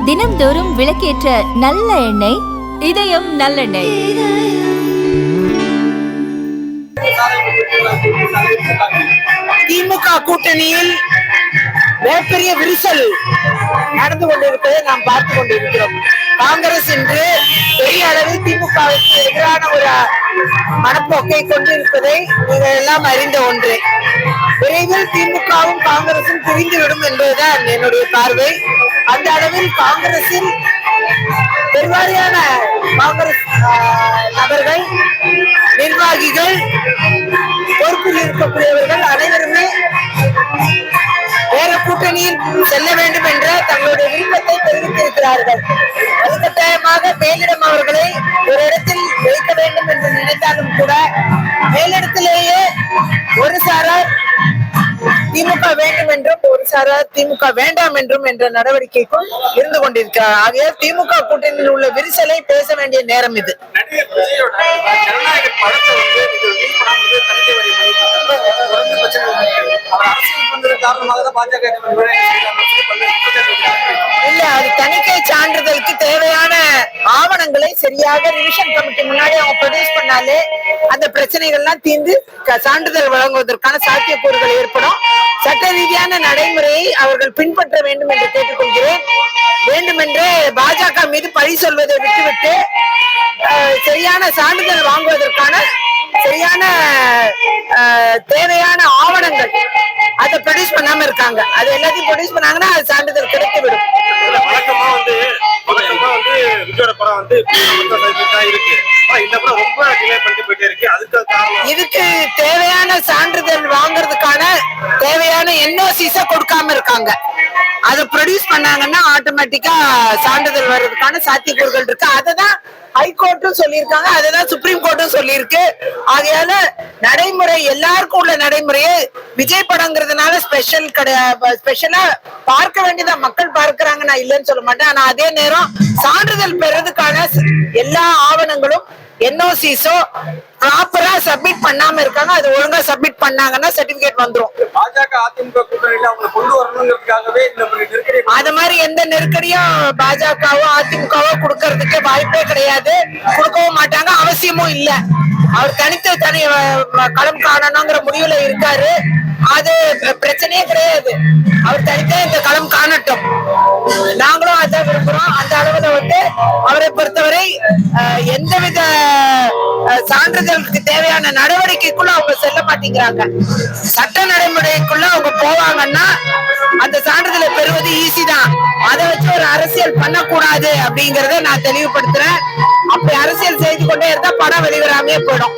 தினம்தோறும் விளக்கேற்ற நல்ல எண்ணெய் இதயம் நல்லெண்ணெய். திமுக கூட்டணியில் மிகப்பெரிய விரிசல் நடந்து கொண்டிருப்பதை நாம் பார்த்து கொண்டிருக்கிறோம். காங்கிரஸ் இன்று பெரிய அளவில் திமுகவுக்கு எதிரான ஒரு மனப்போக்கை கொண்டிருப்பதை நீங்கள் எல்லாம் அறிந்த ஒன்று. விரைவில் திமுகவும் காங்கிரசும் பிரிந்துவிடும் என்பதுதான் என்னுடைய பார்வை. அந்த அளவில் காங்கிரசில் பெருவாரியான காங்கிரஸ் நபர்கள், நிர்வாகிகள், பொறுப்பில் இருக்கக்கூடியவர்கள் அனைவருமே வேற கூட்டணியில் செல்ல வேண்டும் என்ற தங்களுடைய விருப்பத்தை தெரிவித்திருக்கிறார்கள். வலுக்கட்டாயமாக மேலிடம் அவர்களை ஒரு இடத்தில் வைக்க வேண்டும் என்று நினைத்தாலும் கூட மேலிடத்திலேயே ஒரு சாரார் திமுக வேண்டும் என்றும் ஒரு சாரார் திமுக வேண்டாம் என்றும் என்ற நடவடிக்கைக்கும் இருந்து கொண்டிருக்கிறார். ஆகையால் திமுக கூட்டணியில் உள்ள விரிசலை பேச வேண்டிய நேரம் இது. இல்ல, அது தணிக்கை சான்றிதழுக்கு தேவையான ஆவணங்களை சரியாக ரிவிஷன் கமிட்டி முன்னாடி அவங்க ப்ரொடியூஸ் பண்ணாலே அந்த பிரச்சனைகள்லாம் தீர்ந்து சான்றிதழ் வழங்குவதற்கான சாத்தியக்கூறுகள் ஏற்படும். சட்ட ரீதியான நடைமுறையை அவர்கள் பின்பற்ற வேண்டும் என்று கேட்டுக்கொள்கிறேன். வேண்டுமென்று பாஜக மீது பழி சொல்வதை விட்டுவிட்டு சரியான சான்றிதழ் வாங்குவதற்கான சரியான தேவையான ஆவணங்கள் அதை ப்ரொடியூஸ் பண்ணாம இருக்காங்க. அது எல்லாத்தையும் ப்ரொடியூஸ் பண்ணாங்கன்னா அது சான்றிதழ் கிடைத்து விடும். இதுக்கு தேவையான சான்றிதழ் வாங்குறதுக்கான தேவையான என்ஓசிஸ கொடுக்காம இருக்காங்க. அதை ப்ரொடியூஸ் பண்ணாங்கன்னா ஆட்டோமேட்டிக்கா சான்றிதழ் வர்றதுக்கான சாத்தியக்கூறுகள் இருக்கு. அததான் ஹைகோர்ட்டும் சொல்லியிருக்காங்க, அதுதான் சுப்ரீம் கோர்ட்டும் சொல்லியிருக்கு. ஆகையால நடைமுறை எல்லாருக்கும் உள்ள நடைமுறையை விஜய் படங்கிறதுனால ஸ்பெஷலா பார்க்க வேண்டியதா மக்கள் பார்க்கிறாங்க, நான் இல்லைன்னு சொல்ல மாட்டேன். ஆனா அதே நேரம் சான்றிதழ் பெறதுக்கான எல்லா ஆவணங்களும் என்ஓசிஸோ ப்ராப்பரா சப்மிட் பண்ணாம இருக்காங்க. அது ஒழுங்கா சப்மிட் பண்ணாங்கன்னா சர்டிபிகேட் வந்துரும். பாஜக அதிமுக கூட்டணியில அவங்க கொண்டு வரணுங்கிறதுக்காகவே அது மாதிரி எந்த நெருக்கடியும் பாஜகவோ அதிமுகவோ கொடுக்கறதுக்கு வாய்ப்பே கிடையாது, கொடுக்கவும் மாட்டாங்க, அவசியமும் இல்ல. அவர் தனித்து களம் காணணுங்கிற முடிவுல இருக்காரு. அது பிரச்சனையே கிடையாது. அவர் தனித்தே இந்த களம் காணட்டும், நாங்களும் அதான் விரும்புறோம். அந்த அளவுல அவரை பொறுத்தவரை எந்தவித சான்றிதழுக்கு தேவையான நடவடிக்கைக்குள்ள அவங்க செல்ல மாட்டேங்கிறாங்க. சட்ட நடைமுறைக்குள்ள அவங்க போவாங்கன்னா அந்த சான்றிதழை பெறுவது ஈஸி தான். அதை வச்சு ஒரு அரசியல் பண்ணக்கூடாது அப்படிங்கறத நான் தெளிவுபடுத்துறேன். அப்படி அரசியல் செய்து கொண்டே இருந்தா படம் வெளிவராமே போயிடும்.